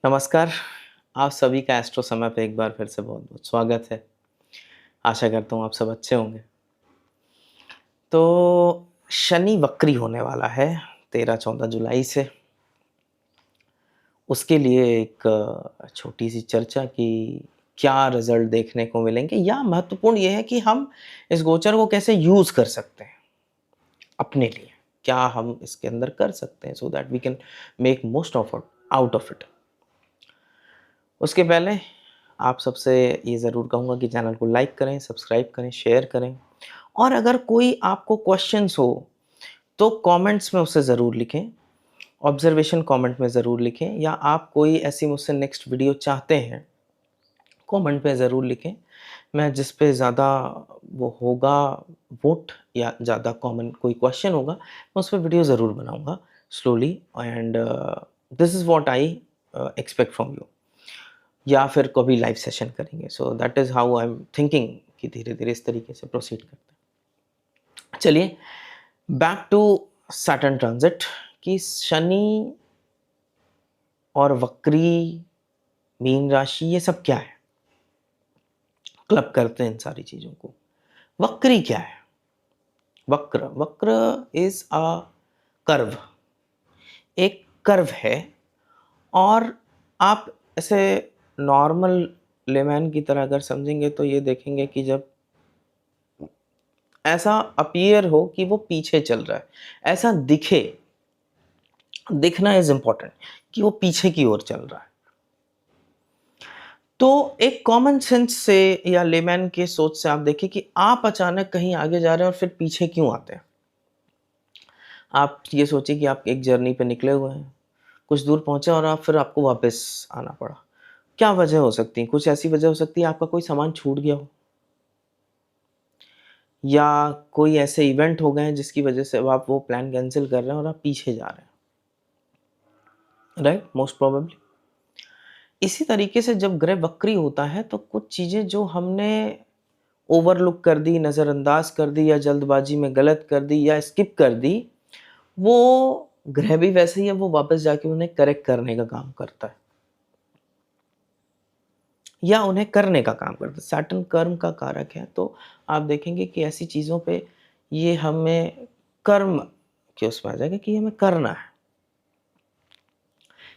नमस्कार, आप सभी का एस्ट्रो समय पे एक बार फिर से बहुत-बहुत स्वागत है। आशा करता हूँ आप सब अच्छे होंगे। तो शनि वक्री होने वाला है 13-14 जुलाई से। उसके लिए एक छोटी-सी चर्चा कि क्या रिज़ल्ट देखने को मिलेंगे या महत्वपूर्ण ये है कि हम इस गोचर को कैसे यूज़ कर सकते हैं अपने लिए। क्या हम इसके अंदर कर सकते हैं so that we can make most of out of it. उसके पहले आप सबसे ये ज़रूर कहूँगा कि चैनल को लाइक करें, सब्सक्राइब करें, शेयर करें और अगर कोई आपको क्वेश्चंस हो, तो कमेंट्स में उसे ज़रूर लिखें। ऑब्ज़र्वेशन कमेंट में ज़रूर लिखें या आप कोई ऐसी मुझसे नेक्स्ट वीडियो चाहते हैं, कमेंट में ज़रूर लिखें। मैं जिस पे ज़्यादा वो होगा वोट या ज़्यादा कॉमन कोई क्वेश्चन होगा, मैं उस पे वीडियो ज़रूर बनाऊँगा slowly and this is what I expect from you. या फिर कभी लाइव सेशन करेंगे। So that is how I am thinking कि धीरे-धीरे इस तरीके से प्रोसीड करते हैं। चलिए बैक टू सैटर्न ट्रांज़िट कि शनि और वक्री, मीन राशि ये सब क्या है? क्लब करते हैं इन सारी चीज़ों को। वक्री क्या है? वक्र इज़ अ कर्व, एक कर्व है और आप ऐसे नॉर्मल लेमैन की तरह अगर समझेंगे तो ये देखेंगे कि जब ऐसा अपीयर हो कि वो पीछे चल रहा है, ऐसा दिखे, दिखना इज़ इम्पोर्टेंट कि वो पीछे की ओर चल रहा है। तो एक कॉमन सेंस से या लेमैन के सोच से आप देखिए कि आप अचानक कहीं आगे जा रहे हैं और फिर पीछे क्यों आते हैं? आप ये सोचिए कि आप एक जर्नी पे निकले हुए हैं, कुछ दूर पहुँचे और आप फिर आपको वापस आना पड़ा। क्या वजह हो सकती है? कुछ ऐसी वजह हो सकती है आपका कोई सामान छूट गया हो या कोई ऐसे इवेंट हो गए हैं जिसकी वजह से अब आप वो प्लान कैंसल कर रहे हैं और आप पीछे जा रहे हैं, राइट? Most probably. इसी तरीके से जब ग्रह वक्री होता है तो कुछ चीज़ें जो हमने ओवरलुक कर दी, नज़रअंदाज कर दी या जल्दबाजी में गलत कर दी या स्किप कर दी, वो ग्रह भी वैसे ही है, वो वापस जाके उन्हें करेक्ट करने का काम करता है या उन्हें करने का काम करता है। सैटर्न कर्म का कारक है, तो आप देखेंगे कि ऐसी चीज़ों पे ये हमें कर्म के उसमें आ जाएगा कि हमें करना है।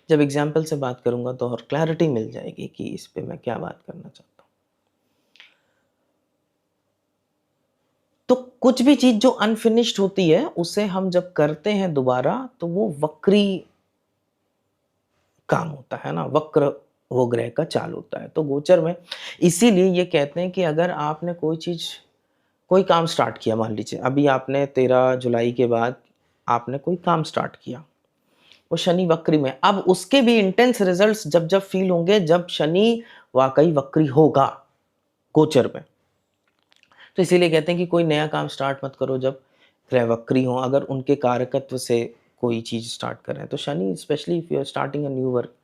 जब एग्ज़ाम्पल से बात करूँगा तो और क्लैरिटी मिल जाएगी कि इस पे मैं क्या बात करना चाहता हूँ। तो कुछ भी चीज़ जो अनफिनिश्ड होती है, उसे हम जब करते हैं दोबारा तो वो वक्री काम होता है ना, वक्र वो ग्रह का चाल होता है। तो गोचर में इसीलिए ये कहते हैं कि अगर आपने कोई चीज़ कोई काम स्टार्ट किया, मान लीजिए अभी आपने 13 जुलाई के बाद आपने कोई काम स्टार्ट किया, वो शनि वक्री में, अब उसके भी इंटेंस रिजल्ट्स जब-जब फ़ील होंगे जब शनि वाक़ई वक्री होगा गोचर में। तो इसीलिए कहते हैं कि कोई नया काम स्टार्ट मत करो जब ग्रह वक्री हों, अगर उनके कारकत्व से कोई चीज़ स्टार्ट कर रहे हैं। तो Shani specially if you are starting a new work,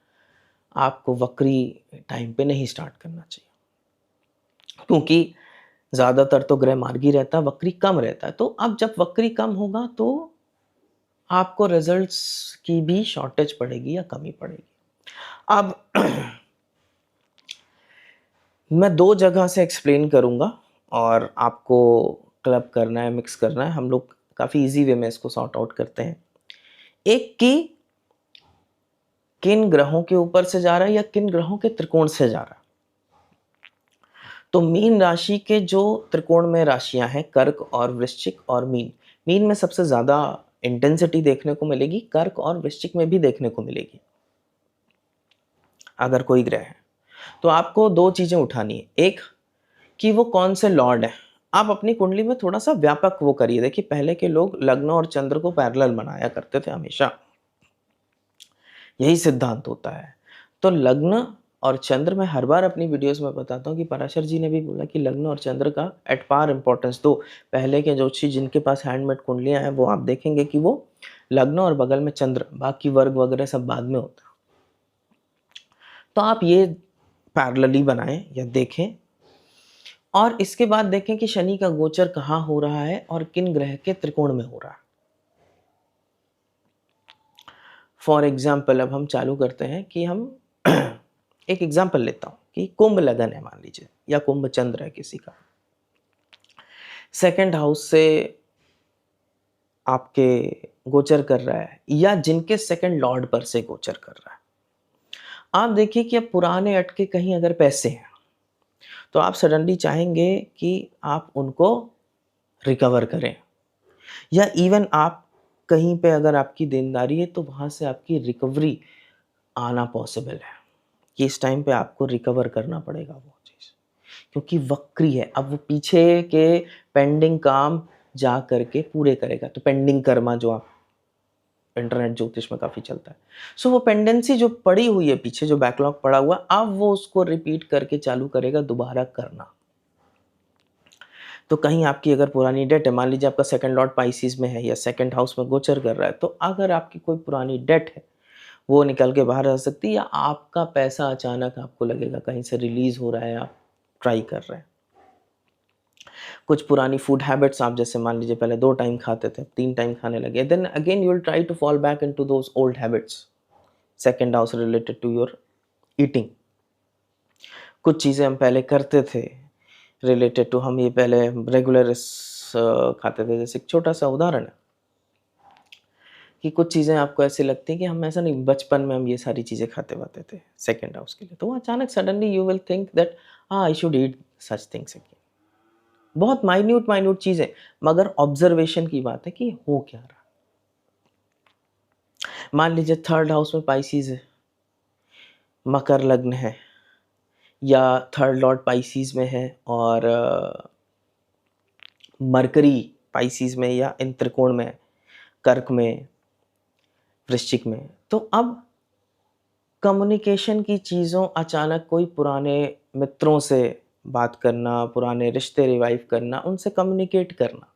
आपको वक्री टाइम पे नहीं स्टार्ट करना चाहिए। क्योंकि ज़्यादातर तो ग्रह मार्गी रहता है, वक्री कम रहता है। तो अब जब वक्री कम होगा तो आपको रिज़ल्ट्स की भी शॉर्टेज पड़ेगी या कमी पड़ेगी। अब मैं 2 जगह से एक्सप्लेन करूँगा और आपको क्लब करना है, मिक्स करना है। हम लोग काफ़ी ईज़ी वे में इसको सॉर्ट आउट करते हैं। एक कि किन ग्रहों के ऊपर से जा रहा है या किन ग्रहों के त्रिकोण से जा रहा है। तो मीन राशि के जो त्रिकोण में राशियाँ हैं, कर्क और वृश्चिक और मीन। मीन में सबसे ज़्यादा इंटेंसिटी देखने को मिलेगी, कर्क और वृश्चिक में भी देखने को मिलेगी, अगर कोई ग्रह है। तो आपको 2 चीज़ें उठानी है। एक कि वो कौन से लॉर्ड हैं। आप अपनी कुंडली में थोड़ा-सा व्यापक वो करिए। देखिए पहले के लोग लग्न और चंद्र को पैरेलल बनाया करते थे हमेशा। यही सिद्धांत होता है। तो लग्न और चंद्र मैं हर बार अपनी वीडियोज़ में बताता हूँ कि पराशर जी ने भी बोला कि लग्न और चंद्र का एट पार इम्पोर्टेंस दो। पहले के ज्योतिषी जिनके पास हैंडमेड कुंडलियाँ हैं, वो आप देखेंगे कि वो लग्न और बगल में चंद्र, बाकी वर्ग वगैरह सब बाद में होता है। तो आप ये पैरेलली बनाएँ या देखें और इसके बाद देखें कि शनि का गोचर कहाँ हो रहा है और किन ग्रह के त्रिकोण में हो रहा है। फॉर एग्ज़ाम्पल अब हम चालू करते हैं कि हम एक एग्जांपल लेता हूँ कि कुंभ लगन है मान लीजिए, या कुंभ चंद्र है किसी का, सेकंड हाउस से आपके गोचर कर रहा है, या जिनके सेकंड लॉर्ड पर से गोचर कर रहा है, आप देखिए कि अब पुराने अटके कहीं अगर पैसे हैं, तो आप सडनली चाहेंगे कि आप उनको रिकवर करें, या इवन आप कहीं पे अगर आपकी देनदारी है तो वहाँ से आपकी रिकवरी आना पॉसिबल है, कि इस टाइम पे आपको रिकवर करना पड़ेगा वो चीज़, क्योंकि वक्री है। अब वो पीछे के पेंडिंग काम जा करके पूरे करेगा। तो पेंडिंग कर्मा जो आप इंटरनेट ज्योतिष में काफ़ी चलता है। सो वो पेंडेंसी जो पड़ी हुई है पीछे, जो बैकलॉग पड़ा हुआ, अब वो उसको रिपीट करके चालू करेगा दोबारा करना। तो कहीं आपकी अगर पुरानी डेट है, मान लीजिए आपका सेकंड लॉर्ड पाइसिस में है या सेकंड हाउस में गोचर कर रहा है, तो अगर आपकी कोई पुरानी डेट है वो निकल के बाहर आ सकती है, या आपका पैसा अचानक आपको लगेगा कहीं से रिलीज हो रहा है, आप ट्राई कर रहे हैं। कुछ पुरानी फूड हैबिट्स, आप जैसे मान लीजिए पहले 2 टाइम खाते थे, 3 टाइम खाने लगे, then again you will try to fall back into those old habits. Second house related to your eating. कुछ चीज़ें हम पहले करते थे रिलेटेड टू, हम ये पहले रेगुलर खाते थे। जैसे एक छोटा सा उदाहरण है कि कुछ चीज़ें आपको ऐसी लगती हैं कि हम ऐसा नहीं, बचपन में हम ये सारी चीज़ें खाते वाते थे सेकंड हाउस के लिए, तो वो अचानक suddenly you will think that I should eat such things again. बहुत माइन्यूट माइन्यूट चीज़ें, मगर ऑब्जर्वेशन की बात है कि हो क्या रहा। मान लीजिए थर्ड हाउस में पाइसिस है, मकर लग्न है, या थर्ड लॉर्ड पाइसिस में है, और मरकरी पाइसिस में या इन त्रिकोण में, कर्क में, वृश्चिक में, तो अब कम्युनिकेशन की चीज़ों, अचानक कोई पुराने मित्रों से बात करना, पुराने रिश्ते रिवाइव करना, उनसे कम्युनिकेट करना।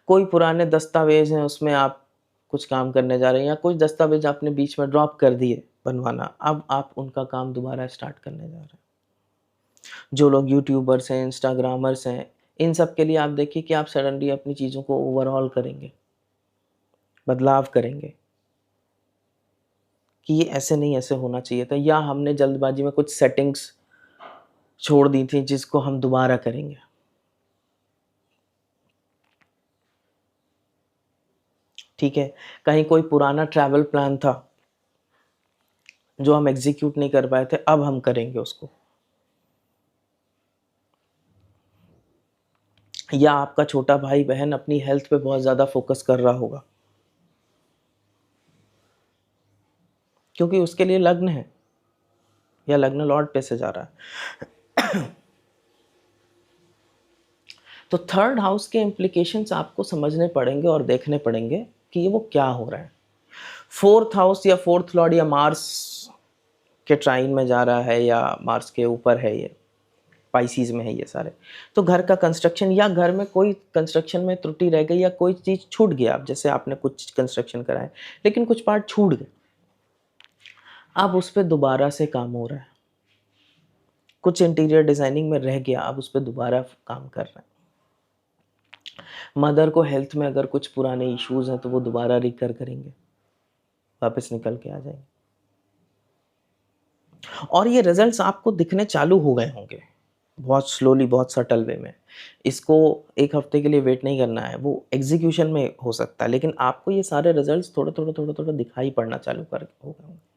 कोई पुराने दस्तावेज़ हैं उसमें आप कुछ काम करने जा रहे हैं, या कुछ दस्तावेज़ आपने बीच में ड्रॉप कर दिए बनवाना, अब आप उनका काम दोबारा स्टार्ट करने जा रहे हैं। जो लोग यूट्यूबर्स हैं, इंस्टाग्रामर्स हैं, इन सब के लिए आप देखिए कि आप सडनली अपनी चीज़ों को ओवरऑल करेंगे, बदलाव करेंगे कि ये ऐसे नहीं, ऐसे होना चाहिए था, या हमने जल्दबाजी में कुछ सेटिंग्स छोड़ दी थी जिसको हम दोबारा करेंगे। ठीक है? कहीं कोई पुराना ट्रैवल प्लान था, जो हम एग्ज़ीक्यूट नहीं कर पाए थे, अब हम करेंगे उसको। या आपका छोटा भाई-बहन अपनी हेल्थ पे बहुत ज़्यादा फ़ोकस कर रहा होगा, क्योंकि उसके लिए लग्न है, या लग्न लॉर्ड पे से जा रहा है। तो थर्ड हाउस के इम्प्लीकेशंस आपको समझने पड़ेंगे और देखने पड़ेंगे कि वो क्या हो रहा है। फोर्थ हाउस या फोर्थ लॉर्ड या मार्स के ट्राइन में जा रहा है, या मार्स के ऊपर है, ये पाइसिस में है ये सारे, तो घर का कंस्ट्रक्शन, या घर में कोई कंस्ट्रक्शन में त्रुटि रह गई, या कोई चीज़ छूट गया, अब जैसे आपने कुछ कंस्ट्रक्शन करा है लेकिन कुछ पार्ट छूट गए, अब उस पर दोबारा से काम हो रहा है। कुछ इंटीरियर डिज़ाइनिंग में रह गया, अब उस पर दोबारा काम कर रहे हैं। मदर को हेल्थ में अगर कुछ पुराने इश्यूज़ हैं तो वो दोबारा रिकर करेंगे, वापस निकल के आ जाएंगे, और ये रिजल्ट्स आपको दिखने चालू हो गए होंगे बहुत स्लोली, बहुत सटल वे में। इसको 1 हफ्ते के लिए वेट नहीं करना है, वो एग्जीक्यूशन में हो सकता है, लेकिन आपको ये सारे रिजल्ट्स थोड़ा-थोड़ा दिखाई पड़ना चालू कर हो गए होंगे।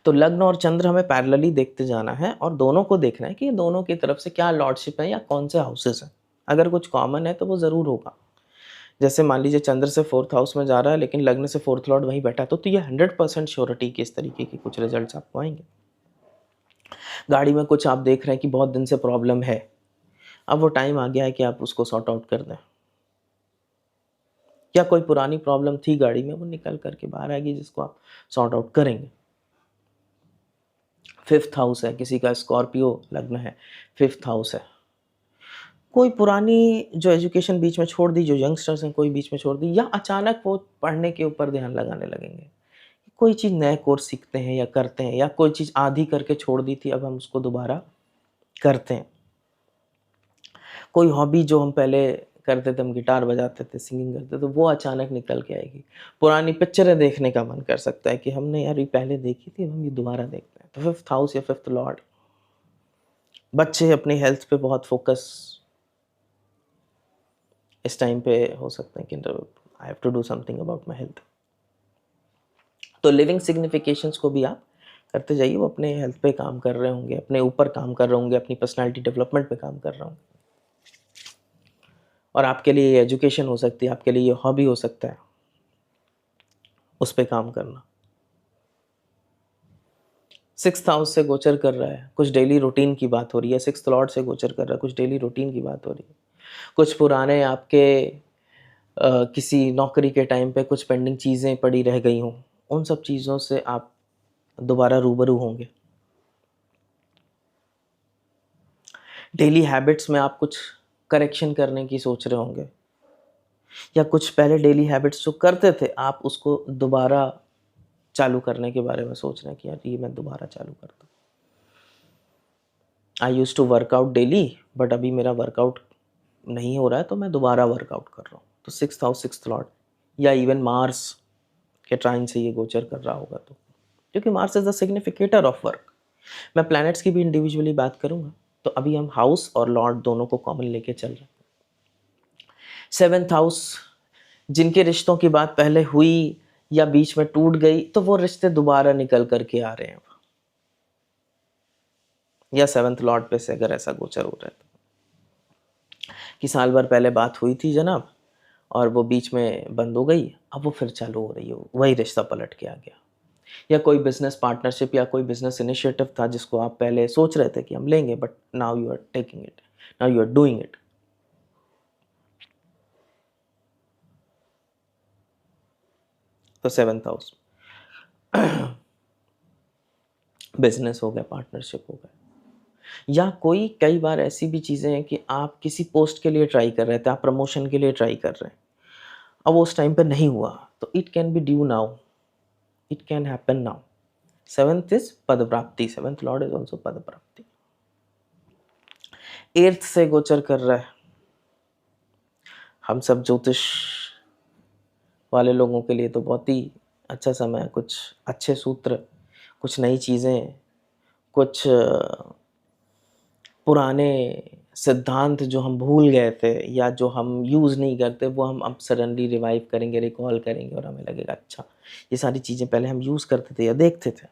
तो लग्न और चंद्र हमें पैरेलली देखते जाना है, और दोनों को देखना है कि ये दोनों की तरफ से क्या लॉर्डशिप है, या कौन से हाउसेस हैं। अगर कुछ कॉमन है तो वो ज़रूर होगा। जैसे मान लीजिए चंद्र से फोर्थ हाउस में जा रहा है, लेकिन लग्न से फोर्थ लॉर्ड वहीं बैठा, तो ये 100% श्योरिटी कि इस तरीके के कुछ रिजल्ट्स आपको आएंगे। गाड़ी में कुछ आप देख रहे हैं कि बहुत दिन से प्रॉब्लम है, अब वो टाइम आ गया है कि आप उसको सॉर्ट आउट कर दें। या कोई पुरानी प्रॉब्लम थी गाड़ी में, वो निकल करके बाहर आएगी, जिसको आप सॉर्ट आउट करेंगे। फिफ्थ हाउस है, किसी का स्कॉर्पियो लग्न है, फिफ्थ हाउस है। कोई पुरानी जो एजुकेशन बीच में छोड़ दी, जो यंगस्टर्स हैं कोई बीच में छोड़ दी, या अचानक वो पढ़ने के ऊपर ध्यान लगाने लगेंगे। कोई चीज़ नए कोर्स सीखते हैं या करते हैं, या कोई चीज़ आधी करके छोड़ दी थी, अब हम उसको दोबारा करते हैं। कोई हॉबी जो हम पहले करते थे, हम गिटार बजाते थे, सिंगिंग करते थे, वो अचानक निकल के आएगी। पुरानी पिक्चरें देखने का मन कर सकता है कि हमने यार ये पहले देखी थी, अब हम ये दोबारा देखते हैं। तो फिफ्थ हाउस या फिफ्थ लॉर्ड, बच्चे अपनी हेल्थ पे बहुत फोकस इस टाइम पे हो सकते हैं कि I have to do something about my health. तो लिविंग सिग्निफिकेशंस को भी आप करते जाइए, वो अपने हेल्थ पे काम कर रहे होंगे, अपने ऊपर काम कर रहे होंगे, अपनी पर्सनालिटी डेवलपमेंट पे काम कर रहे होंगे। और आपके लिए ये एजुकेशन हो सकती है, आपके लिए ये हॉबी हो सकता है, उस पे काम करना। सिक्स्थ हाउस से गोचर कर रहा है, कुछ डेली रूटीन की बात हो रही है। सिक्स्थ लॉर्ड से गोचर कर रहा है, कुछ डेली रूटीन की बात हो रही है। कुछ पुराने आपके किसी नौकरी के टाइम पे कुछ पेंडिंग चीज़ें पड़ी रह गई हों, उन सब चीज़ों से आप दोबारा रूबरू होंगे। डेली हैबिट्स में आप कुछ करेक्शन करने की सोच रहे होंगे, या कुछ पहले डेली हैबिट्स जो करते थे आप उसको दोबारा चालू करने के बारे में सोच रहे हैं कि यार ये मैं दोबारा चालू करता हूँ। I use to workout daily, but अभी मेरा वर्कआउट नहीं हो रहा है, तो मैं दोबारा वर्कआउट कर रहा हूँ। तो सिक्स्थ हाउस, सिक्स्थ लॉर्ड, या इवन मार्स के ट्राइन से ये गोचर कर रहा होगा, तो क्योंकि Mars is the significator of work. मैं प्लैनेट्स की भी इंडिविजुअली बात करूंगा, तो अभी हम हाउस और लॉर्ड दोनों को कॉमन लेके चल रहे हैं। सेवेंथ हाउस, जिनके रिश्तों की बात पहले हुई या बीच में टूट गई, तो वो रिश्ते दोबारा निकल करके आ रहे हैं, या सेवेंथ लॉर्ड पे से अगर ऐसा गोचर हो रहा है कि साल भर पहले बात हुई थी जनाब, और वो बीच में बंद हो गई, अब वो फिर चालू हो रही हो, वही रिश्ता पलट के आ गया। या कोई बिजनेस पार्टनरशिप या कोई बिजनेस इनिशिएटिव था जिसको आप पहले सोच रहे थे कि हम लेंगे, but now you are taking it, now you are doing it. तो सेवेंथ हाउस बिजनेस हो गया, पार्टनरशिप हो गया, या कोई कई बार ऐसी भी चीज़ें हैं कि आप किसी पोस्ट के लिए ट्राई कर रहे थे, आप प्रमोशन के लिए ट्राई कर रहे हैं, अब वो उस टाइम पे नहीं हुआ, तो it can be due now, it can happen now. Seventh is पद प्राप्ति, सेवेंथ लॉर्ड इज ऑल्सो पद प्राप्ति। एर्थ से गोचर कर रहा है, हम सब ज्योतिष वाले लोगों के लिए तो बहुत ही अच्छा समय है। कुछ अच्छे सूत्र, कुछ नई चीज़ें, कुछ पुराने सिद्धांत जो हम भूल गए थे या जो हम यूज़ नहीं करते, वो हम अब सडनली रिवाइव करेंगे, रिकॉल करेंगे, और हमें लगेगा अच्छा ये सारी चीज़ें पहले हम यूज़ करते थे या देखते थे।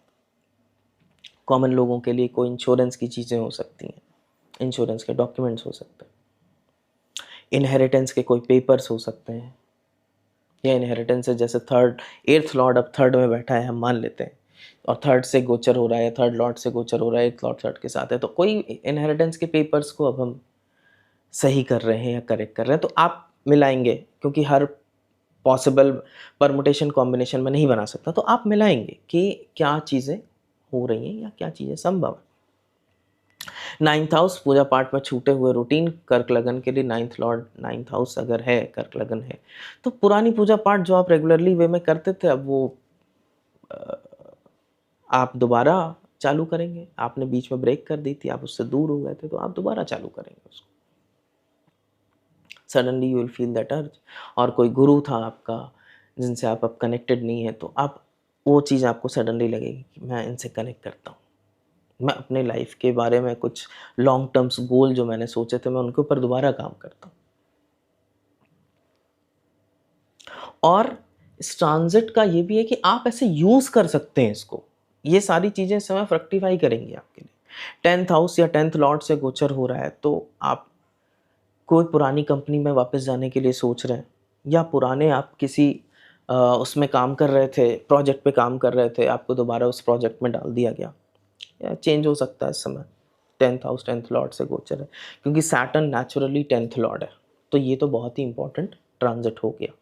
कॉमन लोगों के लिए कोई इंश्योरेंस की चीज़ें हो सकती हैं, इंश्योरेंस के डॉक्यूमेंट्स हो सकते हैं, इनहेरिटेंस के कोई पेपर्स हो सकते हैं, या इनहेरिटेंस है जैसे थर्ड, एर्थ लॉर्ड अब थर्ड में बैठा है हम मान लेते हैं, और थर्ड से गोचर हो रहा है, थर्ड लॉर्ड से गोचर हो रहा है, एर्थ लॉर्ड थर्ड के साथ है, तो कोई इनहेरिटेंस के पेपर्स को अब हम सही कर रहे हैं या करेक्ट कर रहे हैं, तो आप मिलाएंगे, क्योंकि हर पॉसिबल परमुटेशन कॉम्बिनेशन में नहीं बना सकता, तो आप मिलाएंगे कि क्या चीज़ें हो रही हैं या क्या चीज़ें संभव है। नाइन्थ हाउस, पूजा पाठ में छूटे हुए रूटीन, कर्क लगन के लिए नाइन्थ लॉर्ड नाइन्थ हाउस अगर है, कर्क लगन है, तो पुरानी पूजा पाठ जो आप रेगुलरली वे में करते थे, अब वो आप दोबारा चालू करेंगे। आपने बीच में ब्रेक कर दी थी, आप उससे दूर हो गए थे, तो आप दोबारा चालू करेंगे उसको। Suddenly you will feel that अर्ज। और कोई गुरु था आपका जिनसे आप अब कनेक्टेड नहीं है, तो आप वो चीज़ आपको सडनली लगेगी कि मैं इनसे कनेक्ट करता हूँ, मैं अपने लाइफ के बारे में कुछ लॉन्ग टर्म्स गोल जो मैंने सोचे थे, मैं उनके ऊपर दोबारा काम करता हूँ। और इस ट्रांजिट का ये भी है कि आप ऐसे यूज़ कर सकते हैं इसको, ये सारी चीज़ें इस समय फ्रक्टिफाई करेंगी आपके लिए। टेंथ हाउस या टेंथ लॉर्ड से गोचर हो रहा है, तो आप कोई पुरानी कंपनी में वापस जाने के लिए सोच रहे हैं, या पुराने आप किसी उसमें काम कर रहे थे, प्रोजेक्ट पे काम कर रहे थे, आपको दोबारा उस प्रोजेक्ट में डाल दिया गया, या चेंज हो सकता है इस समय। टेंथ हाउस टेंथ लॉर्ड से गोचर है, क्योंकि सैटर्न नेचुरली टेंथ लॉर्ड है, तो ये तो बहुत ही इंपॉर्टेंट ट्रांजिट हो गया,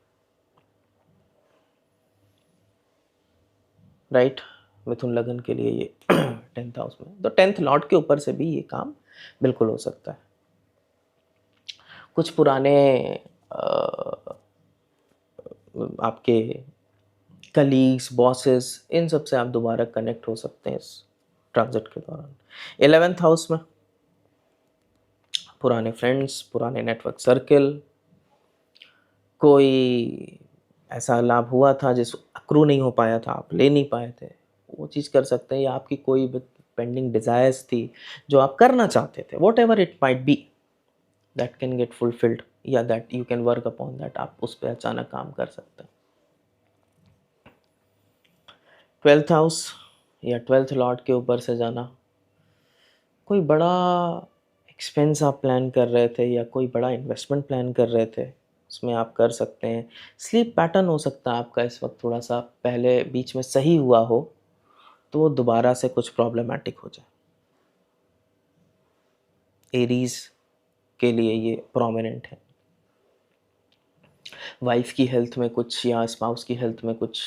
राइट। मिथुन लगन के लिए ये टेंथ हाउस में, तो टेंथ लॉर्ड के ऊपर से भी ये काम बिल्कुल हो सकता है। कुछ पुराने आपके कलीग्स, बॉसेस, इन सब से आप दोबारा कनेक्ट हो सकते हैं इस ट्रांजिट के दौरान। 11th हाउस में पुराने फ्रेंड्स, पुराने नेटवर्क सर्कल, कोई ऐसा लाभ हुआ था जिस अक्रू नहीं हो पाया था, आप ले नहीं पाए थे, वो चीज़ कर सकते हैं। या आपकी कोई भी पेंडिंग डिज़ायर्स थी जो आप करना चाहते थे, whatever it might be, that can get fulfilled, या that you can work upon that, आप उस पे अचानक काम कर सकते हैं। 12th हाउस या 12th लॉर्ड के ऊपर से जाना, कोई बड़ा एक्सपेंस आप प्लान कर रहे थे या कोई बड़ा इन्वेस्टमेंट प्लान कर रहे थे, उसमें आप कर सकते हैं। स्लीप पैटर्न हो सकता है आपका इस वक्त थोड़ा सा पहले बीच में सही हुआ हो, तो वो दोबारा से कुछ प्रॉब्लमेटिक हो जाए। एरीज के लिए ये प्रोमिनेंट है। वाइफ की हेल्थ में कुछ या स्पाउस की हेल्थ में कुछ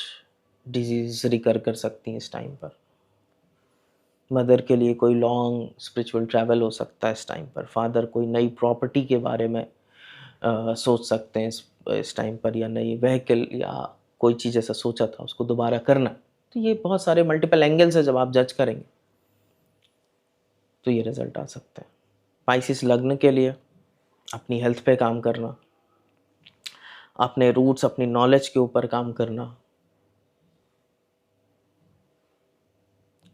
डिजीज रिकर कर सकती हैं इस टाइम पर। मदर के लिए कोई लॉन्ग स्पिरिचुअल ट्रैवल हो सकता है इस टाइम पर। फादर कोई नई प्रॉपर्टी के बारे में सोच सकते हैं इस टाइम पर, या नई व्हीकल या कोई चीज़ ऐसा सोचा था उसको दोबारा करना। तो ये बहुत सारे मल्टीपल एंगल्स है, जब आप जज करेंगे तो ये रिजल्ट आ सकते हैं। पाइसिस लग्न के लिए अपनी हेल्थ पे काम करना, अपने रूट्स अपनी नॉलेज के ऊपर काम करना,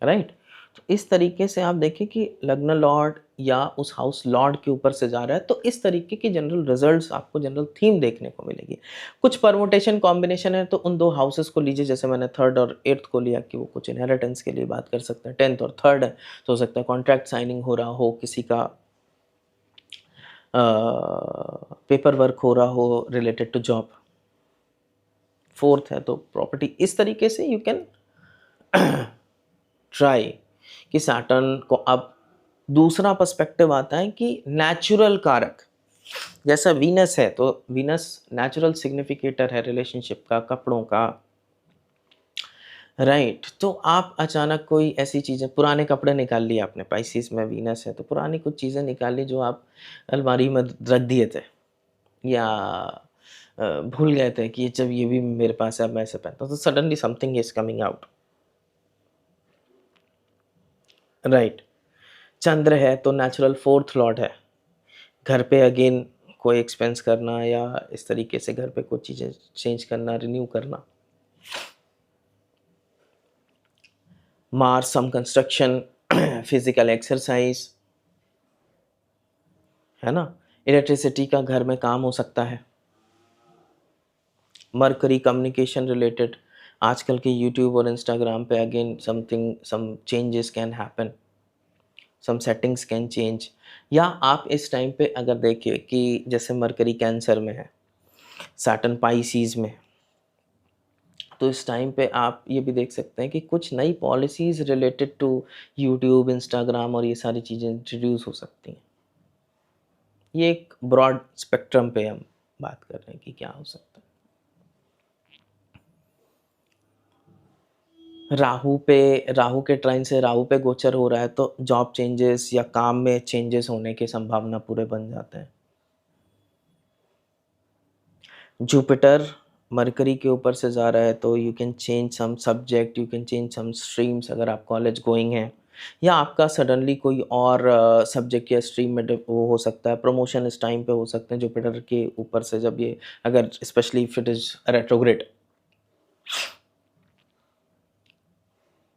राइट। तो इस तरीके से आप देखिए कि लग्न लॉर्ड या उस हाउस लॉर्ड के ऊपर से जा रहा है, तो इस तरीके की जनरल रिजल्ट्स आपको जनरल थीम देखने को मिलेगी। कुछ परमुटेशन कॉम्बिनेशन है तो उन दो हाउसेस को लीजिए, जैसे मैंने 3rd और 8th को लिया कि वो कुछ इनहेरिटेंस के लिए बात कर सकते हैं। 10th और 3rd है तो हो सकता है कॉन्ट्रैक्ट साइनिंग हो रहा हो, किसी का पेपर वर्क हो रहा हो रिलेटेड टू जॉब। 4th है तो प्रॉपर्टी। इस तरीके से यू कैन ट्राई कि सैटर्न को अब दूसरा पर्सपेक्टिव आता है कि नेचुरल कारक, जैसा वीनस है तो वीनस नेचुरल सिग्निफिकेटर है रिलेशनशिप का, कपड़ों का, राइट। तो आप अचानक कोई ऐसी चीज़ें, पुराने कपड़े निकाल लिए आपने, पाइसिस में वीनस है तो पुरानी कुछ चीज़ें निकाल ली जो आप अलमारी में रख दिए थे, या भूल गए थे कि जब ये भी मेरे पास है अब मैं इसे पहनता हूँ, तो suddenly something is coming out, right. चंद्र है तो नेचुरल 4th लॉर्ड है, घर पे अगेन कोई एक्सपेंस करना या इस तरीके से घर पे कुछ चीज़ें चेंज करना, रिन्यू करना। मार्स सम कंस्ट्रक्शन, फिजिकल एक्सरसाइज, है ना। इलेक्ट्रिसिटी का घर में काम हो सकता है। मरकरी कम्युनिकेशन रिलेटेड, आजकल के यूट्यूब और इंस्टाग्राम पे again something some changes can happen, some settings can change. या आप इस टाइम पे अगर देखिए कि जैसे मरकरी कैंसर में है, सैटर्न पाइसिस में, तो इस टाइम पे आप ये भी देख सकते हैं कि कुछ नई policies related to YouTube, Instagram और ये सारी चीज़ें इंट्रोड्यूस हो सकती हैं। ये एक ब्रॉड स्पेक्ट्रम पे हम बात कर रहे हैं कि क्या हो सकता है। राहु के ट्राइन से राहु पे गोचर हो रहा है तो जॉब चेंजेस या काम में चेंजेस होने की संभावना पूरे बन जाते हैं। जुपिटर मरकरी के ऊपर से जा रहा है तो you can change some subject, you can change some streams अगर आप कॉलेज गोइंग हैं, या आपका सडनली कोई और सब्जेक्ट या स्ट्रीम में वो हो सकता है। प्रमोशन इस टाइम पे हो सकते हैं जुपिटर के ऊपर से, जब ये अगर specially if it is retrograde,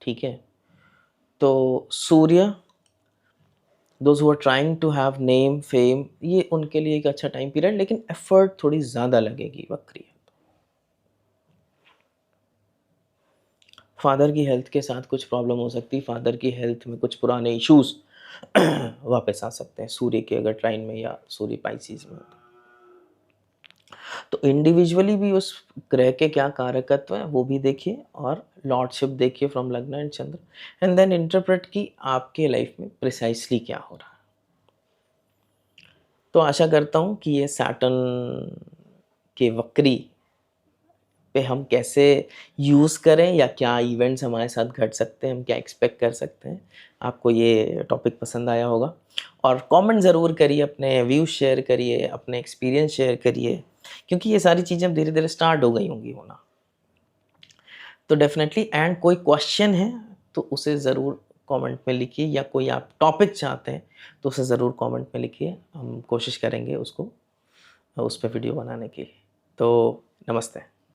ठीक है। तो सूर्य, those who are trying to have name fame, ये उनके लिए एक अच्छा टाइम पीरियड, लेकिन एफर्ट थोड़ी ज़्यादा लगेगी वक्री है। फादर की हेल्थ के साथ कुछ प्रॉब्लम हो सकती है, फादर की हेल्थ में कुछ पुराने इश्यूज वापस आ सकते हैं सूर्य के अगर ट्राइन में या सूर्य पाइसिस में। तो इंडिविजुअली भी उस ग्रह के क्या कारकत्व है वो भी देखिए, और लॉर्डशिप देखिए फ्रॉम लग्न एंड चंद्र, एंड देन इंटरप्रेट की आपके लाइफ में प्रिसाइसली क्या हो रहा है। तो आशा करता हूँ कि ये सैटर्न के वक्री पे हम कैसे यूज़ करें या क्या इवेंट्स हमारे साथ घट सकते हैं, हम क्या एक्सपेक्ट कर सकते हैं। आपको ये टॉपिक पसंद आया होगा, और कमेंट ज़रूर करिए, अपने व्यूज़ शेयर करिए, अपने एक्सपीरियंस शेयर करिए, क्योंकि ये सारी चीज़ें अब धीरे-धीरे स्टार्ट हो गई होंगी होना। तो डेफ़िनेटली, एंड कोई क्वेश्चन है तो उसे ज़रूर कमेंट में लिखिए, या कोई आप टॉपिक चाहते हैं तो उसे ज़रूर कमेंट में लिखिए, हम कोशिश करेंगे उसको उस पे वीडियो बनाने की। तो नमस्ते।